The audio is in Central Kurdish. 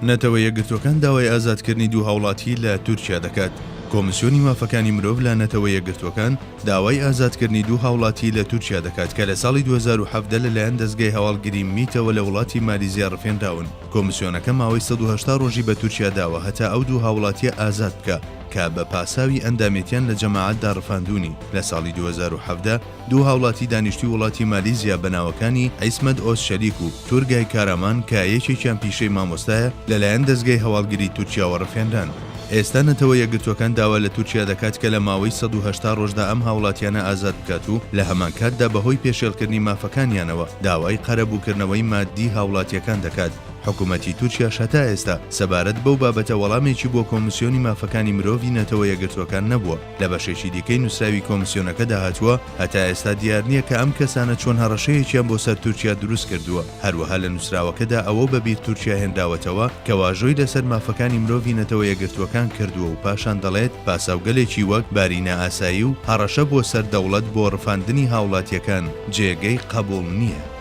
نەتەوە یەکگرتوەکان داوای ئازادکردنی دوو هاوڵاتی لە تورکیا دەکات. کۆمیسیۆنی مافەکانی مرۆڤ لە نەتەوە یەکگرتوەکان داوای ئازادکردنی دوو هاوڵاتی لە تورکیا دەکات کە لە ساڵی 2017 لەلایەن دەستگای هەواڵگیری میتەوە لە وڵاتی مالیزیا ڕفێنراون. کۆمیسیۆنەکە ماوەی 180 ڕۆژی بە تورکیا داوە هەتا ئەو دوو هاوڵاتیە ئازاد بکە کە بە پاساوی ئەندامێتیان لە جەماعەتدا ڕفاندوونی. لە ساڵی 2017 دوو هاوڵاتی دانیشتوی وڵاتی مالیزیا بەناوەکانی عیسمەت ئۆز شەریک و تورگای کارەمان کە یەکێکیان پیشەی مامۆستایە لەلایەن دەستگای هەواڵگیری تورکیاوە ڕفێنران. ئێستا نەتەوە یەکگرتوەکان داوا لە تورکیا دەکات کە لە ماوەی 180 ڕۆژدا ئەم هاوڵاتیانە ئازاد بکات و لە هەمان کاتدا بەهۆی پێشێلکردنی مافەکانیانەوە داوای قەرەبووکردنەوەی مادی هاوڵاتیەکان دەکات. حکوومەتی تورکیا هەتا ئێستا سەبارەت بەو بابەتە وەڵامێکی بۆ کۆمیسیۆنی مافەکانی مرۆڤی نەتەوە یەکگرتوەکان نەبووە. لە بەشێکی دیکەی نووسراوی کۆمیسیۆنەکە داهاتووە هەتا ئێستا دیار نییە کە ئەم کەسانە چۆن هەڕەشەیەکیان بۆ سەر تورکیا دروست کردووە. هەروەها لە نووسراوەکەدا ئەوە بەبیر تورکیا هێنداوەتەوە کە واژۆی لەسەر مافەکانی مرۆڤی نەتەوە یەکگرتوەکان کردووە و پاشان دەڵێت پاساوگەلێکی وەک بارینە ئاسایی و هەڕەشە بۆ سەر دەوڵەت بۆ ڕفاندنی هاوڵاتیەکان جێگەی قبوڵ نییە.